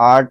8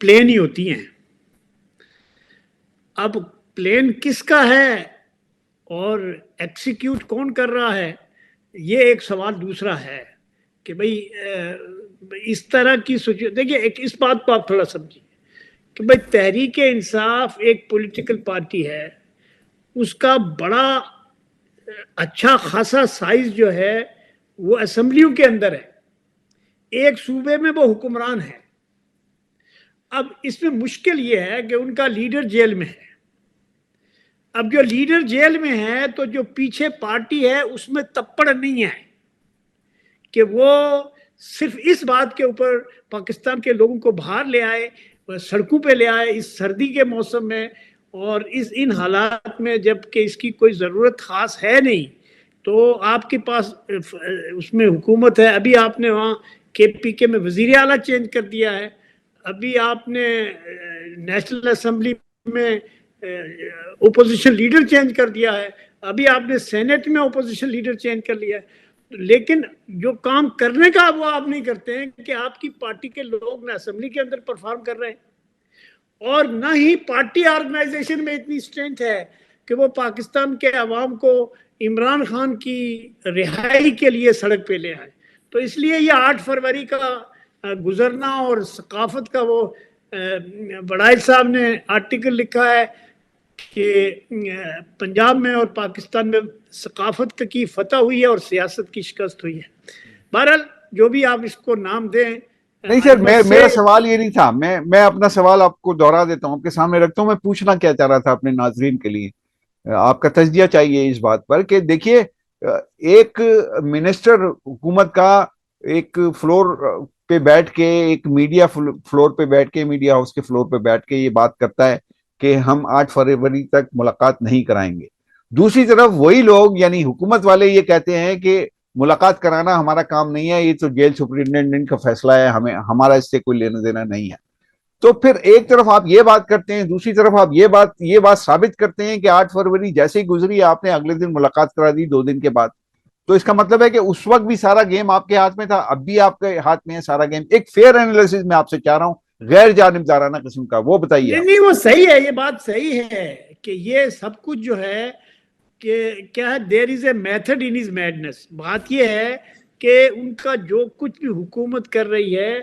plane ہی ہوتی ہیں. اب پلین کس کا ہے اور ایکسیکیوٹ کون کر رہا ہے, یہ ایک سوال دوسرا ہے کہ بھئی اس طرح کی دیکھیے ایک اس بات کو آپ تھوڑا سمجھیے کہ بھئی تحریک انصاف ایک پولیٹیکل پارٹی ہے, اس کا بڑا اچھا خاصا سائز جو ہے وہ اسمبلیوں کے اندر ہے, ایک صوبے میں وہ حکمران ہے. اب اس میں مشکل یہ ہے کہ ان کا لیڈر جیل میں ہے. اب جو لیڈر جیل میں ہے تو جو پیچھے پارٹی ہے اس میں تپڑ نہیں ہے کہ وہ صرف اس بات کے اوپر پاکستان کے لوگوں کو باہر لے آئے, سڑکوں پہ لے آئے اس سردی کے موسم میں, اور ان حالات میں جب کہ اس کی کوئی ضرورت خاص ہے نہیں, تو آپ کے پاس اس میں حکومت ہے. ابھی آپ نے وہاں کے پی کے میں وزیر اعلیٰ چینج کر دیا ہے, ابھی آپ نے نیشنل اسمبلی میں اپوزیشن لیڈر چینج کر دیا ہے, ابھی آپ نے سینٹ میں اپوزیشن لیڈر چینج کر لیا ہے, لیکن جو کام کرنے کا وہ آپ نہیں کرتے ہیں کہ آپ کی پارٹی کے لوگ نہ اسمبلی کے اندر پرفارم کر رہے ہیں اور نہ ہی پارٹی آرگنائزیشن میں اتنی اسٹرینتھ ہے کہ وہ پاکستان کے عوام کو عمران خان کی رہائی کے لیے سڑک پہ لے آئے. تو اس لیے یہ 8 فروری کا گزرنا اور ثقافت کا وہ بڑائل صاحب نے آرٹیکل لکھا ہے کہ پنجاب میں اور پاکستان میں ثقافت کی فتح ہوئی ہے اور سیاست کی شکست ہوئی ہے. بہرحال جو بھی آپ اس کو نام دیں. نہیں سر, میرا سوال یہ نہیں تھا, میں اپنا سوال آپ کو دوہرا دیتا ہوں, آپ کے سامنے رکھتا ہوں. میں پوچھنا کیا چاہ رہا تھا اپنے ناظرین کے لیے, آپ کا تجزیہ چاہیے اس بات پر کہ دیکھیے ایک منسٹر حکومت کا ایک فلور پہ بیٹھ کے, ایک میڈیا فلور پہ بیٹھ کے, میڈیا ہاؤس کے فلور پہ بیٹھ کے یہ بات کرتا ہے کہ ہم 8 فروری تک ملاقات نہیں کرائیں گے. دوسری طرف وہی لوگ یعنی حکومت والے یہ کہتے ہیں کہ ملاقات کرانا ہمارا کام نہیں ہے, یہ تو جیل سپرنٹینڈنٹ کا فیصلہ ہے, ہمارا اس سے کوئی لینا دینا نہیں ہے. تو پھر ایک طرف آپ یہ بات کرتے ہیں, دوسری طرف آپ یہ بات ثابت کرتے ہیں کہ 8 فروری جیسے ہی گزری آپ نے اگلے دن ملاقات کرا دی 2 دن کے بعد. تو اس کا مطلب ہے کہ اس وقت بھی سارا گیم آپ کے ہاتھ میں تھا, اب بھی آپ کے ہاتھ میں ہے سارا گیم. ایک فیئر انالیسس میں آپ سے چاہ رہا ہوں, غیر جانبدارانہ قسم کا, وہ بتائیے. نہیں وہ صحیح ہے, یہ بات صحیح ہے کہ یہ سب کچھ جو ہے کہ کیا ہے, there is a method in his madness. بات یہ ہے کہ ان کا جو کچھ بھی حکومت کر رہی ہے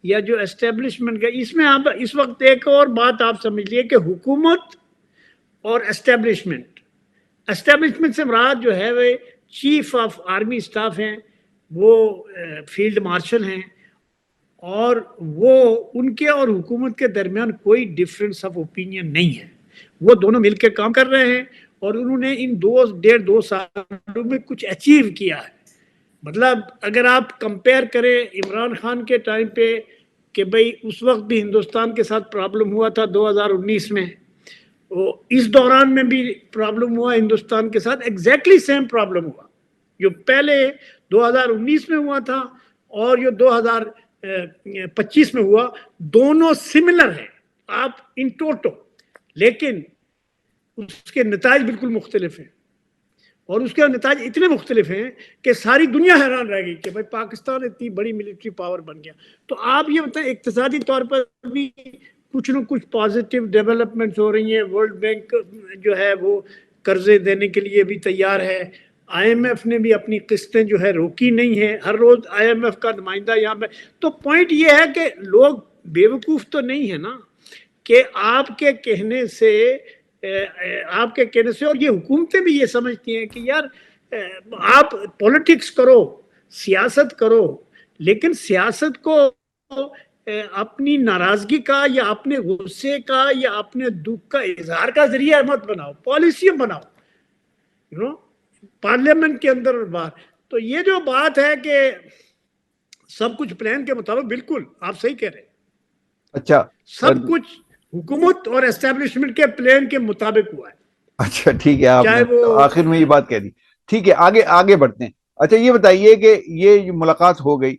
یا جو اسٹیبلشمنٹ کا, اس میں آپ اس وقت ایک اور بات آپ سمجھ لیے کہ حکومت اور اسٹیبلشمنٹ سے مراد جو ہے وہ چیف آف آرمی اسٹاف ہیں, وہ فیلڈ مارشل ہیں, اور وہ ان کے اور حکومت کے درمیان کوئی ڈفرینس آف اوپینین نہیں ہے. وہ دونوں مل کے کام کر رہے ہیں اور انہوں نے ان 2 سالوں میں کچھ اچیو کیا ہے. مطلب اگر آپ کمپیئر کریں عمران خان کے ٹائم پہ کہ بھئی اس وقت بھی ہندوستان کے ساتھ پرابلم ہوا تھا 2019 میں, وہ اس دوران میں بھی پرابلم ہوا ہندوستان کے ساتھ, ایگزیکٹلی سیم پرابلم ہوا جو پہلے 2019 میں ہوا تھا اور جو 2025 میں ہوا. دونوں سملر ہیں آپ ان ٹوٹو, لیکن اس کے نتائج بالکل مختلف ہیں, اور اس کے نتائج اتنے مختلف ہیں کہ ساری دنیا حیران رہ گئی کہ بھائی پاکستان اتنی بڑی ملٹری پاور بن گیا. تو آپ یہ بتائیں اقتصادی طور پر بھی کچھ نہ کچھ پازیٹیو ڈیولپمنٹس ہو رہی ہیں. ورلڈ بینک جو ہے وہ قرضے دینے کے لیے بھی تیار ہے, آئی ایم ایف نے بھی اپنی قسطیں جو ہے روکی نہیں ہے, ہر روز آئی ایم ایف کا نمائندہ یہاں پہ. تو پوائنٹ یہ ہے کہ لوگ بیوقوف تو نہیں ہے نا کہ آپ کے کہنے سے اور یہ حکومتیں بھی یہ سمجھتی ہیں کہ یار آپ پولیٹکس کرو, سیاست کرو, لیکن سیاست کو اپنی ناراضگی کا یا اپنے غصے کا یا اپنے دکھ کا اظہار کا ذریعہ مت بناؤ, پالیسی بناؤ پارلیمنٹ کے اندر اور باہر. تو یہ جو بات ہے کہ سب کچھ پلان کے مطابق, بالکل آپ صحیح کہہ رہے ہیں, اچھا سب کچھ حکومت اور اسٹیبلشمنٹ کے پلان کے مطابق ہوا ہے. اچھا ٹھیک ہے, آپ نے آخر میں یہ بات کہہ دی. ٹھیک ہے, آگے بڑھتے ہیں. اچھا یہ بتائیے کہ یہ ملاقات ہو گئی,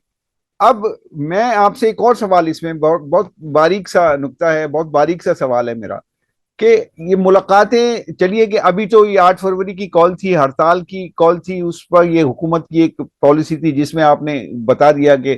اب میں آپ سے ایک اور سوال, اس میں بہت باریک سا نکتہ ہے, بہت باریک سا سوال ہے میرا, کہ یہ ملاقاتیں چلیے کہ ابھی تو یہ 8 فروری کی کال تھی, ہڑتال کی کال تھی, اس پر یہ حکومت کی ایک پالیسی تھی جس میں آپ نے بتا دیا کہ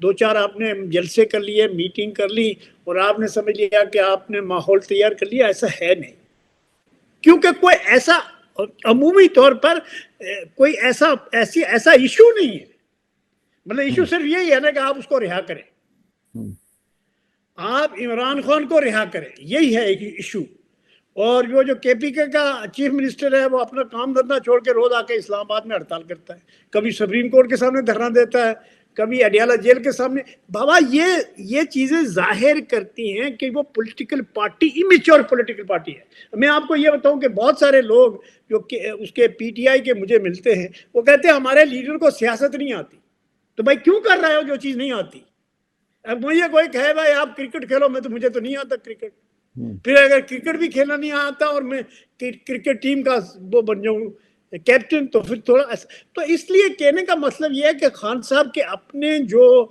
دو چار آپ نے جلسے کر لیے، میٹنگ کر لی اور آپ نے سمجھ لیا کہ آپ نے ماحول تیار کر لیا. ایسا ہے نہیں، کیونکہ کوئی ایسا عمومی طور پر کوئی ایسا ایشو نہیں ہے. مطلب ایشو صرف یہی ہے نا کہ آپ اس کو رہا کریں، آپ عمران خان کو رہا کریں، یہی ہے ایک ایشو. اور جو کے پی کے کا چیف منسٹر ہے وہ اپنا کام دھندا چھوڑ کے روز آ کے اسلام آباد میں ہڑتال کرتا ہے، کبھی سپریم کورٹ کے سامنے دھرنا دیتا ہے، کبھی اڈیالہ جیل کے سامنے. بابا یہ چیزیں ظاہر کرتی ہیں کہ وہ political party amateur political party ہے. میں آپ کو یہ بتاؤں کہ بہت سارے لوگ جو اس کے پی ٹی آئی کے مجھے ملتے ہیں، وہ کہتے ہیں ہمارے لیڈر کو سیاست نہیں آتی. تو بھائی کیوں کر رہے ہو جو چیز نہیں آتی؟ اب مجھے کوئی کہے بھائی آپ کرکٹ کھیلو، مجھے تو نہیں آتا کرکٹ. پھر اگر کرکٹ بھی کھیلنا نہیں آتا اور میں کرکٹ ٹیم کا وہ بن جاؤں کیپٹن، تو پھر تھوڑا. تو اس لیے کہنے کا مطلب یہ ہے کہ خان صاحب کے اپنے جو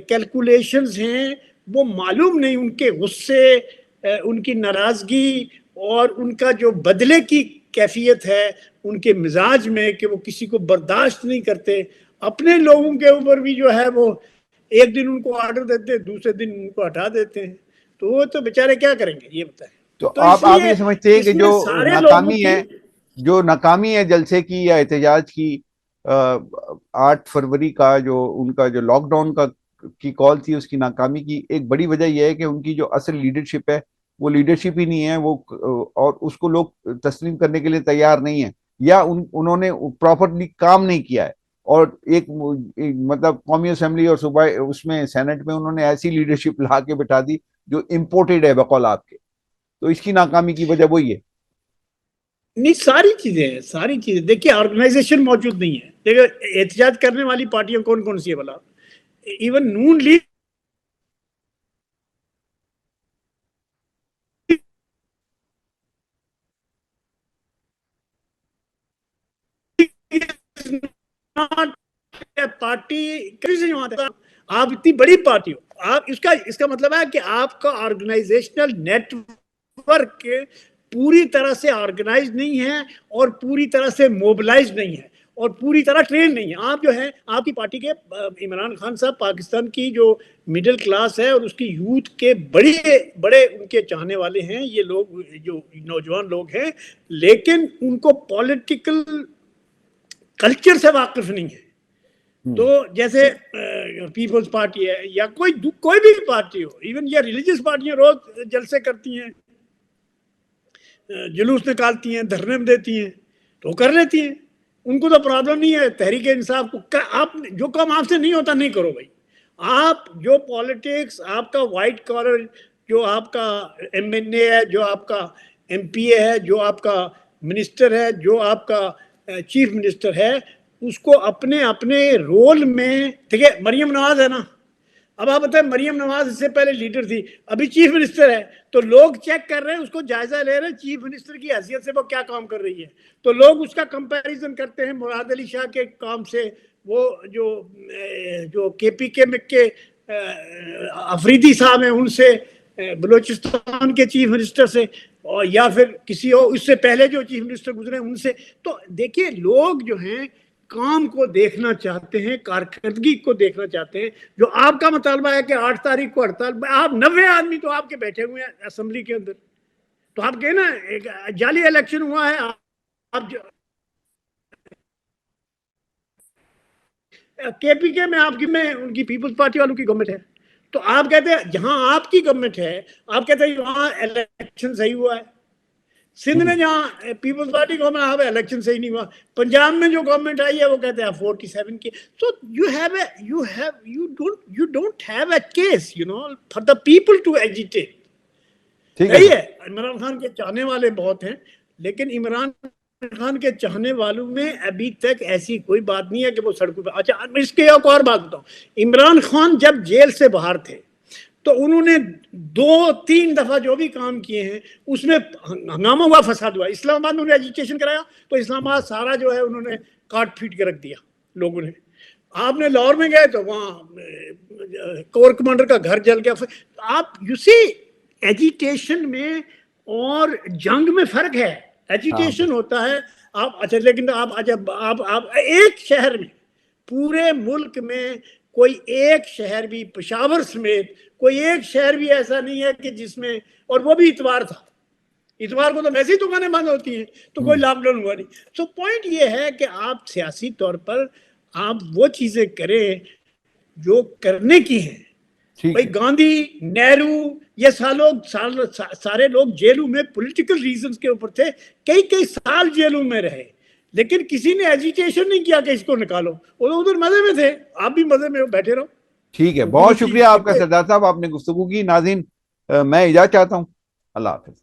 کیلکولیشنز ہیں وہ معلوم نہیں، ان کے غصے، ان کی ناراضگی اور ان کا جو بدلے کی کیفیت ہے ان کے مزاج میں کہ وہ کسی کو برداشت نہیں کرتے. اپنے لوگوں کے اوپر بھی جو ہے وہ ایک دن ان کو آرڈر دیتے ہیں، دوسرے دن ان کو ہٹا دیتے ہیں. تو وہ تو بیچارے کیا کریں گے یہ بتائیں. تو اس آپ لیے یہ سمجھتے ہیں کہ اس میں سارے لوگوں کی جو ناکامی ہے جلسے کی یا احتجاج کی 8 فروری کا جو ان کا جو لاک ڈاؤن کی کال تھی، اس کی ناکامی کی ایک بڑی وجہ یہ ہے کہ ان کی جو اصل لیڈرشپ ہے وہ لیڈرشپ ہی نہیں ہے، وہ اور اس کو لوگ تسلیم کرنے کے لیے تیار نہیں ہیں، یا انہوں نے پراپرلی کام نہیں کیا ہے. اور ایک مطلب قومی اسمبلی اور صوبہ اس میں سینٹ میں انہوں نے ایسی لیڈرشپ لا کے بٹھا دی جو امپورٹڈ ہے بقول آپ کے. تو اس کی ناکامی کی وجہ وہی ہے. نہیں، ساری چیزیں دیکھیے، آرگنائزیشن موجود نہیں ہے. دیکھیں احتجاج کرنے والی پارٹیاں کون کون سی ہے بلا؟ ایون نون لیگ پارٹی. آپ اتنی بڑی پارٹی ہو، آپ اس کا مطلب ہے کہ آپ کا آرگنائزیشنل نیٹ ورک پوری طرح سے آرگنائز نہیں ہے اور پوری طرح سے موبلائز نہیں ہے اور پوری طرح ٹرین نہیں ہے. آپ جو ہے آپ کی پارٹی کے عمران خان صاحب پاکستان کی جو مڈل کلاس ہے اور اس کی یوتھ کے بڑے ان کے چاہنے والے ہیں یہ لوگ، جو نوجوان لوگ ہیں، لیکن ان کو پولیٹیکل کلچر سے واقف نہیں ہے. تو جیسے پیپلز پارٹی ہے یا کوئی بھی پارٹی ہو، ایون یہ ریلیجیس پارٹیاں روز جلسے کرتی ہیں، جلوس نکالتی ہیں، دھرنے میں دیتی ہیں، تو کر لیتی ہیں. ان کو تو پرابلم نہیں ہے. تحریک انصاف کو آپ جو کام آپ سے نہیں ہوتا نہیں کرو بھائی. آپ جو پالیٹکس، آپ کا وائٹ کالر، جو آپ کا ایم این اے ہے، جو آپ کا ایم پی اے ہے، جو آپ کا منسٹر ہے، جو آپ کا چیف منسٹر ہے، اس کو اپنے رول میں. دیکھیے مریم نواز ہے نا، اب آپ بتائیں مریم نواز اس سے پہلے لیڈر تھی، ابھی چیف منسٹر ہے، تو لوگ چیک کر رہے ہیں، اس کو جائزہ لے رہے ہیں چیف منسٹر کی حیثیت سے وہ کیا کام کر رہی ہے. تو لوگ اس کا کمپیریزن کرتے ہیں مراد علی شاہ کے کام سے، وہ جو کے پی کے کے افریدی صاحب ہیں ان سے، بلوچستان کے چیف منسٹر سے، اور یا پھر کسی اور اس سے پہلے جو چیف منسٹر گزرے ان سے. تو دیکھیے لوگ جو ہیں کام کو دیکھنا چاہتے ہیں، کارکردگی کو دیکھنا چاہتے ہیں. جو آپ کا مطالبہ ہے کہ 8 تاریخ کو ہڑتال، آپ 90 آدمی تو آپ کے بیٹھے ہوئے ہیں اسمبلی کے اندر، تو آپ کہنا ایک جعلی الیکشن ہوا ہے. آپ کے پی کے میں آپ کی میں ان کی پیپلز پارٹی والوں کی گورنمنٹ ہے، تو آپ کہتے ہیں جہاں آپ کی گورنمنٹ ہے آپ کہتے ہیں وہاں الیکشن صحیح ہوا ہے. سندھ میں جہاں پیپلز پارٹی گورنمنٹ آپ الیکشن صحیح نہیں ہوا. پنجاب میں جو گورنمنٹ آئی ہے وہ کہتے ہیں 47 کی. So you don't have a case, for the people to agitate. صحیح ہے عمران خان کے چاہنے والے بہت ہیں، لیکن عمران خان کے چاہنے والوں میں ابھی تک ایسی کوئی بات نہیں ہے کہ وہ سڑکوں پہ. اچھا اس کے ایک اور بات بتاؤں، عمران خان جب جیل سے باہر تھے تو انہوں نے 2-3 دفعہ جو بھی کام کیے ہیں اس میں ہنگامہ ہوا، فساد ہوا. اسلام آباد میں انہوں نے ایجیٹیشن کرایا تو اسلام آباد سارا جو ہے انہوں نے کاٹ پھیٹ کے رکھ دیا لوگوں نے. آپ نے لاہور میں گئے تو وہاں کور کمانڈر کا گھر جل گیا. آپ یو سی ایجیٹیشن میں اور جنگ میں فرق ہے. ایجیٹیشن ہوتا ہے آپ، اچھا لیکن آپ ایک شہر میں پورے ملک میں کوئی ایک شہر بھی پشاور سمیت کوئی ایک شہر بھی ایسا نہیں ہے کہ جس میں, اور وہ بھی اتوار تھا, اتوار کو تو ویسے ہی دکانیں بند ہوتی ہیں, تو کوئی لاک ڈاؤن ہوا نہیں. سو پوائنٹ یہ ہے کہ آپ سیاسی طور پر آپ وہ چیزیں کریں جو کرنے کی ہیں. بھائی گاندھی, نہرو, یہ سارے لوگ جیلوں میں پولیٹیکل ریزنز کے اوپر تھے, کئی سال جیلوں میں رہے, لیکن کسی نے ایجیٹیشن نہیں کیا کہ اس کو نکالو. وہ ادھر مزے میں تھے, آپ بھی مزے میں بیٹھے رہو. ٹھیک ہے, بہت شکریہ آپ کا سردار صاحب, آپ نے گفتگو کی. ناظرین میں اجازت چاہتا ہوں, اللہ حافظ.